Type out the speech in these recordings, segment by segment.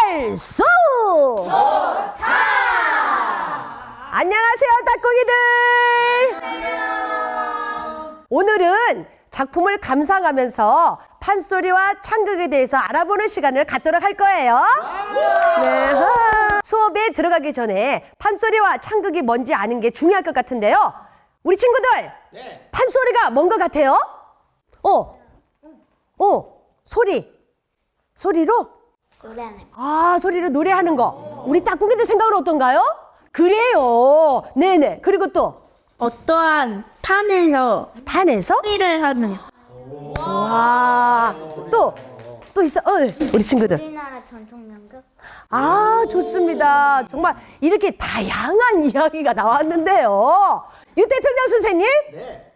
발수! 좋다! 안녕하세요, 딱꿍이들! 안녕하세요. 오늘은 작품을 감상하면서 판소리와 창극에 대해서 알아보는 시간을 갖도록 할 거예요. 네. 수업에 들어가기 전에 판소리와 창극이 뭔지 아는 게 중요할 것 같은데요. 우리 친구들, 네. 판소리가 뭔 것 같아요? 소리로? 노래하는 거. 아, 소리로 노래하는 거. 우리 딱꿍이들 생각은 어떤가요? 그래요. 네네. 그리고 또 어떠한 판에서 소리를 하는 와, 또 있어. 우리 친구들. 우리나라 전통 연극. 아, 좋습니다. 정말 이렇게 다양한 이야기가 나왔는데요. 유태평양 선생님?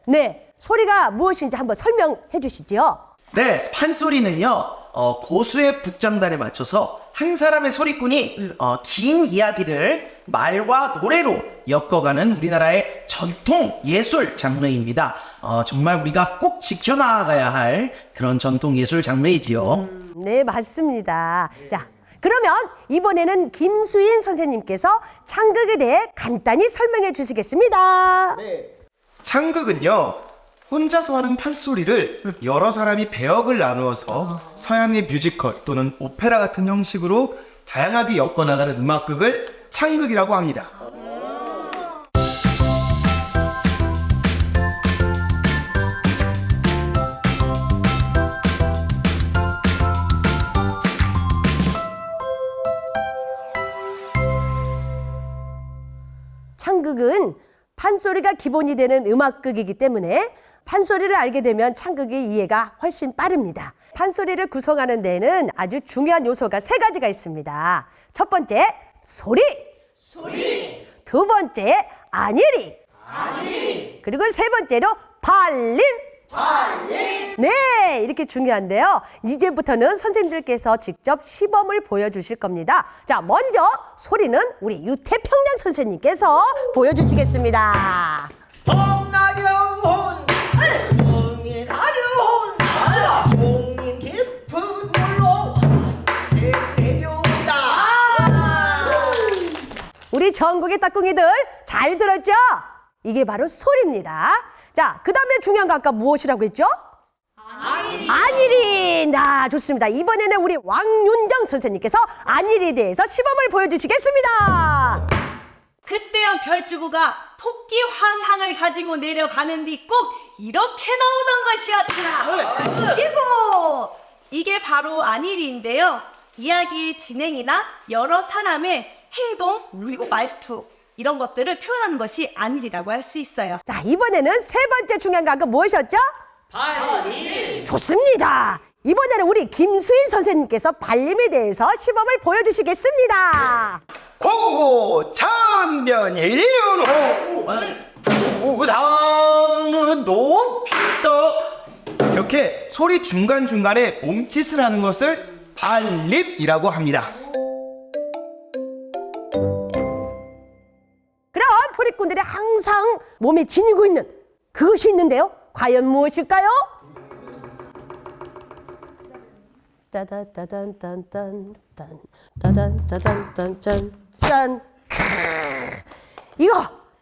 네. 소리가 무엇인지 한번 설명해 주시죠. 네, 판소리는요, 고수의 북장단에 맞춰서 한 사람의 소리꾼이 긴 이야기를 말과 노래로 엮어가는 우리나라의 전통 예술 장르입니다. 정말 우리가 꼭 지켜나가야 할 그런 전통 예술 장르이지요. 네, 맞습니다. 자, 그러면 이번에는 김수인 선생님께서 창극에 대해 간단히 설명해 주시겠습니다. 창극은요, 혼자서 하는 판소리를 여러 사람이 배역을 나누어서 서양의 뮤지컬 또는 오페라 같은 형식으로 다양하게 엮어나가는 음악극을 창극이라고 합니다. 창극은 판소리가 기본이 되는 음악극이기 때문에 판소리를 알게 되면 창극의 이해가 훨씬 빠릅니다. 판소리를 구성하는 데에는 아주 중요한 요소가 3가지가 있습니다. 첫 번째, 소리. 두 번째, 안일이. 그리고 세 번째로 발림. 네, 이렇게 중요한데요. 이제부터는 선생님들께서 직접 시범을 보여주실 겁니다. 자, 먼저 소리는 우리 유태평양 선생님께서 보여주시겠습니다. 봄나려온 봄이 가려온 송님 깊은 물로 내려온다. 우리 전국의 딱꿍이들 잘 들었죠? 이게 바로 소리입니다. 자, 그 다음에 중요한 거 아까 무엇이라고 했죠? 안일이. 나 좋습니다. 이번에는 우리 왕윤정 선생님께서 안일이에 대해서 시범을 보여주시겠습니다. 그때야 별주부가 토끼 화상을 가지고 내려가는 뒤 꼭 이렇게 나오던 것이었더라. 시고! 이게 바로 안일이인데요. 이야기의 진행이나 여러 사람의 행동, 그리고 말투 이런 것들을 표현하는 것이 안일이라고 할 수 있어요. 자, 이번에는 세 번째 중요한 거 아까 무엇이었죠? 발림. 좋습니다. 이번에는 우리 김수인 선생님께서 발림에 대해서 시범을 보여주시겠습니다. 공고 천변일륜호 우상은 높이 떠, 이렇게 소리 중간중간에 몸짓을 하는 것을 발림이라고 합니다. 그럼 포리꾼들이 항상 몸에 지니고 있는 그것이 있는데요. 과연 무엇일까요? 따다따단딴딴 따단따단딴짠 짠.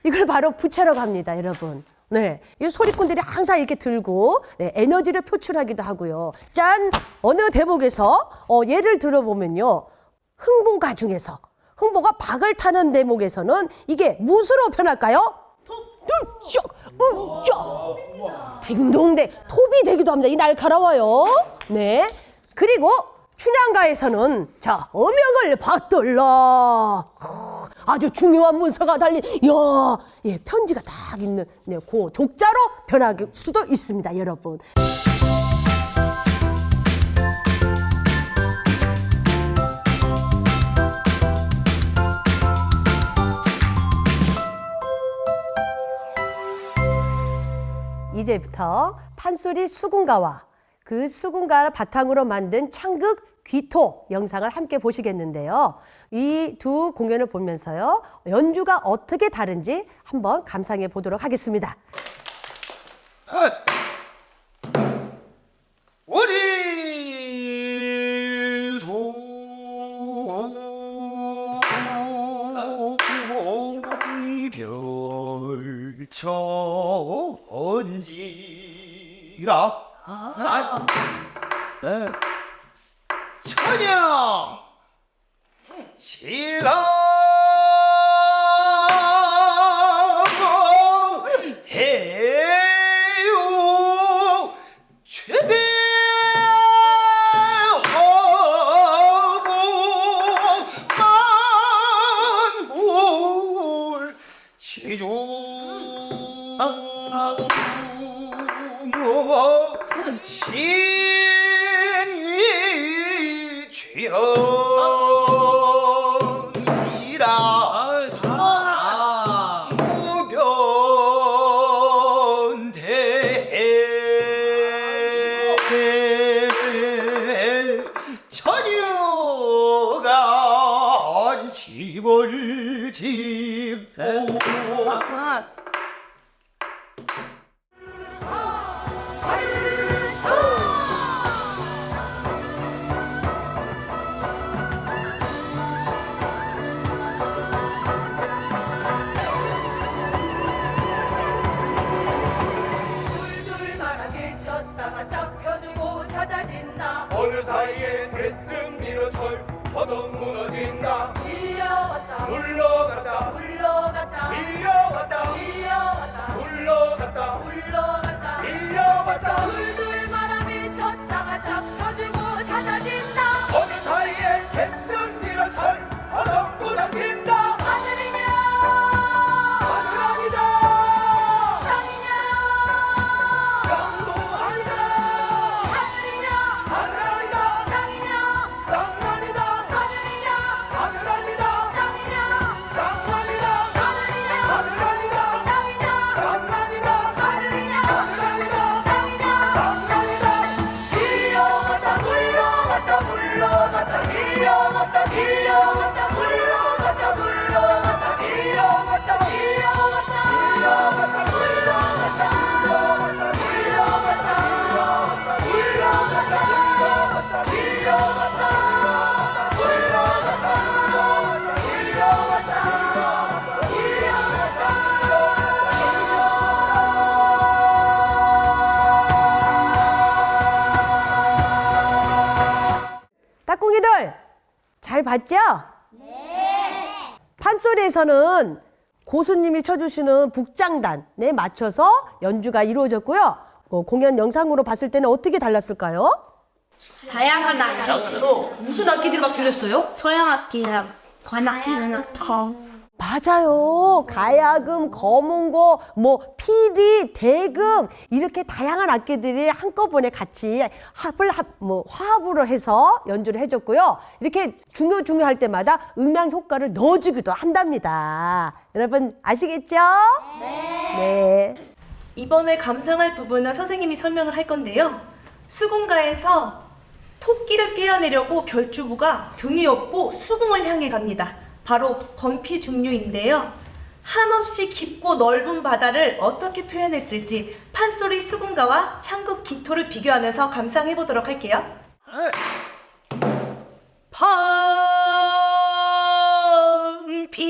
이걸 바로 부채라고 합니다, 여러분. 네, 이 소리꾼들이 항상 이렇게 들고 에너지를 표출하기도 하고요. 짠. 어느 대목에서 예를 들어보면요, 흥보가 중에서 흥보가 박을 타는 대목에서는 이게 무엇으로 변할까요? 딩동댕 톱이 되기도 합니다. 이 날카로워요. 네. 그리고 춘향가에서는 자, 어명을 받들라. 아주 중요한 문서가 달린 편지가 딱 있는 그 족자로 변할 수도 있습니다, 여러분. 이제부터 판소리 수군가와 그 수군가를 바탕으로 만든 창극 귀토 영상을 함께 보시겠는데요. 이 두 공연을 보면서요, 연주가 어떻게 다른지 한번 감상해 보도록 하겠습니다. 우리 소 지라. 전혀 지가 해요 최대하고 만물 시중 신이 죄언이라 무변대해 처녀가 집을 짓고 아, 둘둘마라 밀쳤다가 잡혀주고 찾아진다. 어느 사이에 대뜸 밀어철 허덕 무너진다. 밀려왔다 물러갔다 물러갔다 밀려왔다 밀려왔다 물러갔다 물러갔다 밀려왔다. 둘둘마라 밀쳤다가 잡혀주고 찾아진다. 어느 사이에 대뜸 밀어철 허덕 무너진다. 하늘이냐 하늘 아니다 땅이냐 땅도 아니다 하늘이냐 하늘 아니다 땅이냐 땅 아니다 하늘이냐 하늘 아니다 땅이냐 땅 아니다 하늘이냐 하늘 아니다 땅이냐 땅 아니다 하늘이냐 하늘 아니다 땅이냐 땅 아니다. 밀려갔다 물러갔다 물러갔다 밀려갔다 밀려갔다 물러갔다 물러갔다 밀려갔다 밀려갔다 물러갔다 물러갔다 물러갔다 물러갔다 밀려갔다 딱꿍이들 잘 봤죠? 네. 판소리에서는 고수님이 쳐주시는 북장단에 맞춰서 연주가 이루어졌고요. 공연 영상으로 봤을 때는 어떻게 달랐을까요? 다양한 악기. 무슨 악기들이 막 들렸어요? 소형악기랑 관악기는 넣고. 맞아요. 가야금, 거문고, 뭐 피리, 대금 이렇게 다양한 악기들이 한꺼번에 같이 화합으로 해서 연주를 해줬고요. 이렇게 중요할 때마다 음향 효과를 넣어주기도 한답니다. 여러분 아시겠죠? 네. 이번에 감상할 부분은 선생님이 설명을 할 건데요. 수궁가에서 토끼를 끌어내려고 별주부가 등이 없고 수궁을 향해 갑니다. 바로 건피 중류인데요. 한없이 깊고 넓은 바다를 어떻게 표현했을지 판소리 수궁가와 창극 기토를 비교하면서 감상해 보도록 할게요. 판빛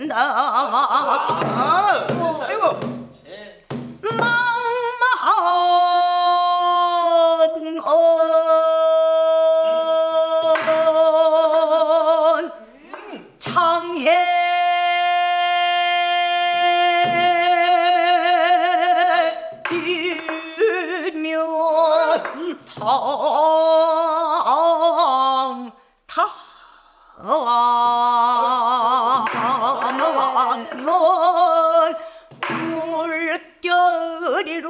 따라간다 쓰고 망망한 창해 일면 탐탐 물결이로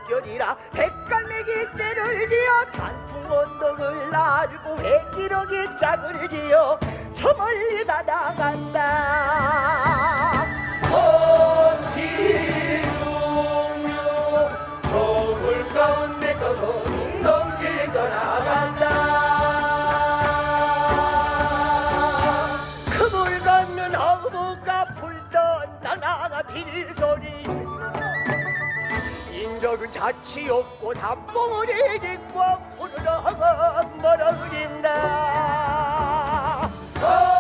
물결이라 백갈매기 째를 지어 단풍 언덕을 날고 회기러기 짝을 지어 저 멀리 다 나간다. 꽃이 중요 저물 가운데 떠서 둥덩실 떠나간다. 그 물 건넌 어부가 불던 낭낭아 비소리 인적은 자취 없고 삼봉우리 짓고 푸르러가 멀어진다.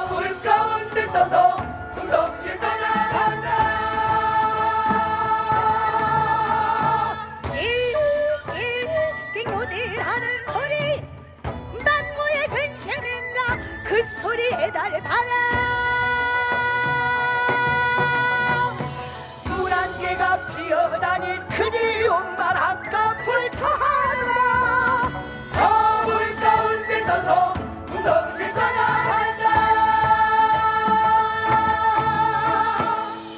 물 가운데 떠서 둥덩실 떠나간다. 띵고질하는 소리 만고의 근심인가 그 소리에 달달아 물 안개가 피어나니 그리운 말 아까 불타라. 물 가운데 떠서 둥덩실 떠나간다.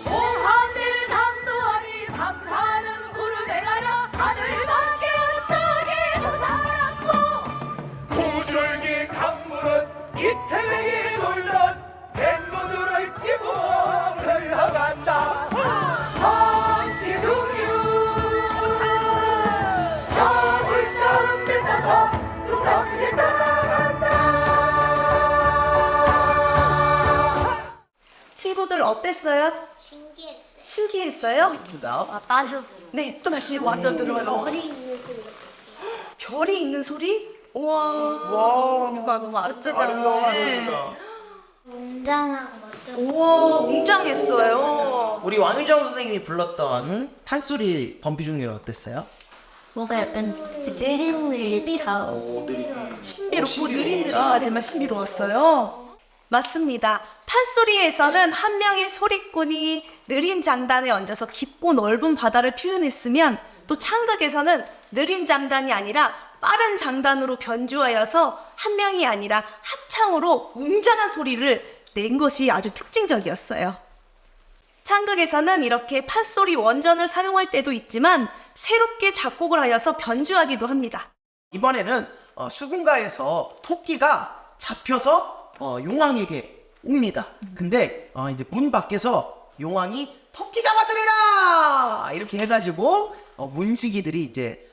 오한대를 담도하니 삼사는 구름에 가려 하늘밖에 어떻게 솟아났고 구줄기 강물은 이태백이 돌던 백로주를 끼고 흘러간다. 저물 가운데 떠서 둥덩실 떠나간다. 친구들 어땠어요? 신기했어요. 신기했어요? 빠졌어요. 네, 또 말씀이 완전 들어요. 머리 있는 소리 같았어요. 별이 있는 소리? 우와. 이거 너무 아름답다. 네. 웅장하고 멋졌어요. 우와, 웅장했어요. 우리 왕유정 선생님이 불렀던 판소리 범피 중에 어땠어요? 뭔가 약간 느릿느릿하고 신비롭고 느린, 정말 신비로웠어요. 맞습니다. 판소리에서는 한 명의 소리꾼이 느린 장단에 얹어서 깊고 넓은 바다를 표현했으면 또 창극에서는 느린 장단이 아니라 빠른 장단으로 변주하여서 한 명이 아니라 합창으로 웅장한 소리를 낸 것이 아주 특징적이었어요. 창극에서는 이렇게 판소리 원전을 사용할 때도 있지만 새롭게 작곡을 하여서 변주하기도 합니다. 이번에는 수군가에서 토끼가 잡혀서 용왕에게 옵니다. 근데 이제 문 밖에서 용왕이 토끼 잡아들이라 이렇게 해가지고 문지기들이 이제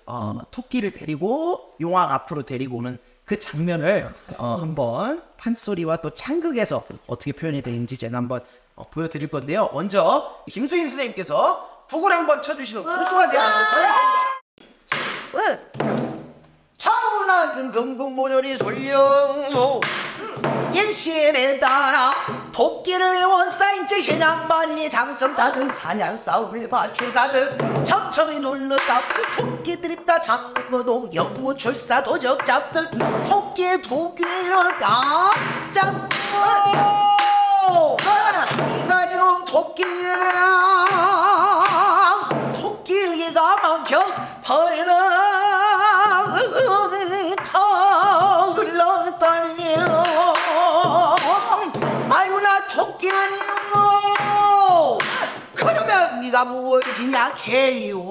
토끼를 데리고 용왕 앞으로 데리고 오는 그 장면을 한번 판소리와 또 창극에서 어떻게 표현이 되는지 제가 한번 보여드릴 건데요. 먼저 김수인 선생님께서 북을 한번 쳐주시면 우수가 되어주도록 하겠습니다. 차오르는 금국모녀리 솔령소 일신에 따라 토끼를 애워싸인지 신앙만리 장성사든 사냥싸움을 맞추사든 척척이 눌러싸고 토끼들이 다 잡고도 영무 출사 도적 잡듯 토끼의 두 귀를 딱 잡고 이가 이놈 토끼가 막혀 벌렁 떨려 아이고 나 토끼 아니오. 그러면 네가 무엇이냐 개요.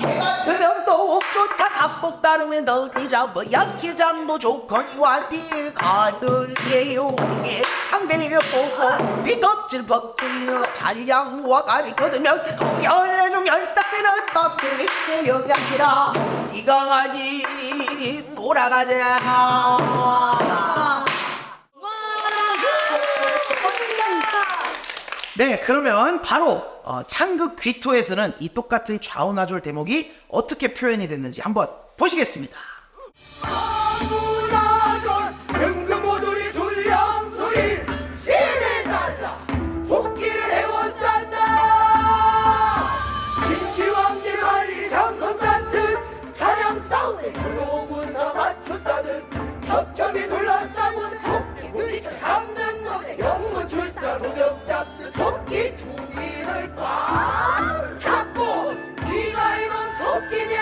개 같으면 더욱 좋다. 삽복 따르면 너희 잡아 약기장도 좋거니와 네 가들게요. 한배를 보고 비껍질 벗기며 잘양무와 가리 거두면 14중 15배는 떡을 세려야지라. 이 강아지 돌아가자. 네, 그러면 바로 창극 귀토에서는 이 똑같은 좌우나졸 대목이 어떻게 표현이 됐는지 한번 보시겠습니다. 아무나졸 금금오돌이 술량소리 시대 달라 토끼를 애워싼다. 진시황제 관리 장선사트 사냥싸움에 조조군사 맞추싸듯 겹겹이 둘러싸고 토끼들이 잡는 노래 영무출사 도적 잡듯 토끼 두 귀를 꽉 잡고 네가 이건 토끼냐.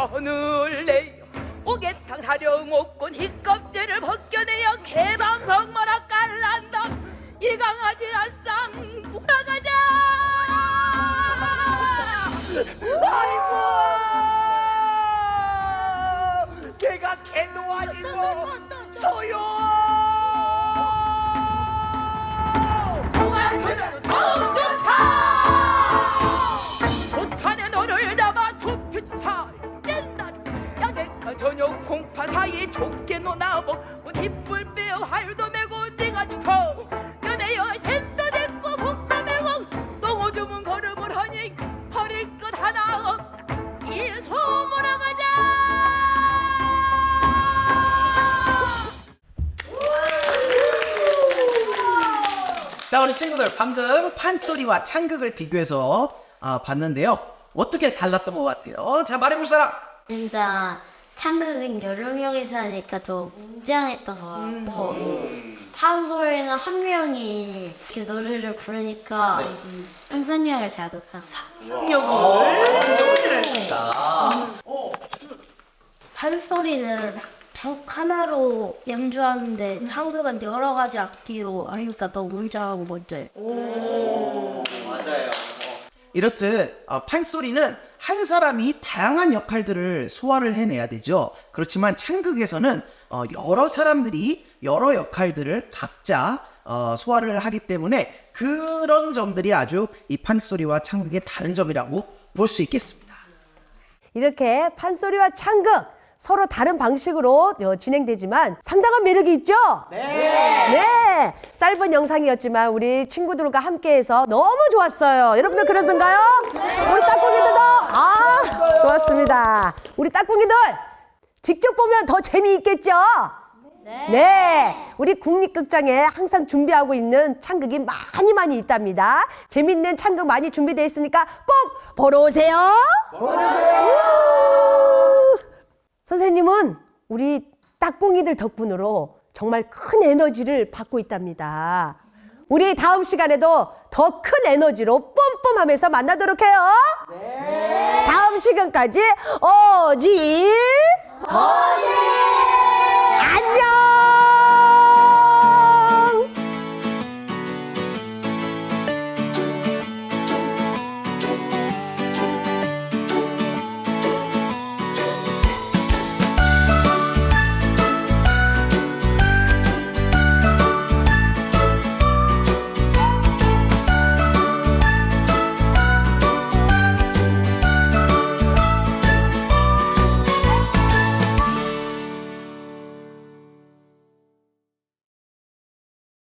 선을 내요 오개탕 사령옥군 흰껍질을 벗겨내어 개방성마라 깔란다 이 강아지 아쌍 돌아가자 아이고 걔가 개도 아니고 소요 송아지는 더욱 좋다 좋다는 너를 잡아 두피사 찐다리 양액과 저녁 공파 사이에 좁게 논아보 뒷불 빼어 활도 메고 네가 죽어 연애여 샌도 됐고 복도 메고 똥오줌은 걸음을 하니 버릴 것 하나 없다 일 소문아 가자 자, 우리 친구들 방금 판소리와 창극을 비교해서 봤는데요. 어떻게 달랐던 것 같아요? 자, 말해볼 사람. 진짜 창극은 여러 명이서 하니까 더 웅장했던 것 같고 판소리는 한 명이 이렇게 노래를 부르니까 상상력을 자극하고 판소리는 북 하나로 연주하는데 창극은 여러 가지 악기로 하니까 더 웅장하고 멋져요. 이렇듯 판소리는 한 사람이 다양한 역할들을 소화를 해내야 되죠. 그렇지만 창극에서는 여러 사람들이 여러 역할들을 각자 소화를 하기 때문에 그런 점들이 아주 이 판소리와 창극의 다른 점이라고 볼 수 있겠습니다. 이렇게 판소리와 창극 서로 다른 방식으로 진행되지만 상당한 매력이 있죠? 네. 짧은 영상이었지만 우리 친구들과 함께해서 너무 좋았어요. 여러분들 그러신가요? 우리 따꿍이들도 좋았습니다. 우리 따꿍이들 직접 보면 더 재미있겠죠? 네. 우리 국립극장에 항상 준비하고 있는 창극이 많이 있답니다. 재밌는 창극 많이 준비되어 있으니까 꼭 보러 오세요. 선생님은 우리 따꿍이들 덕분으로 정말 큰 에너지를 받고 있답니다. 우리 다음 시간에도 더 큰 에너지로 뿜뿜하면서 만나도록 해요. 다음 시간까지 어질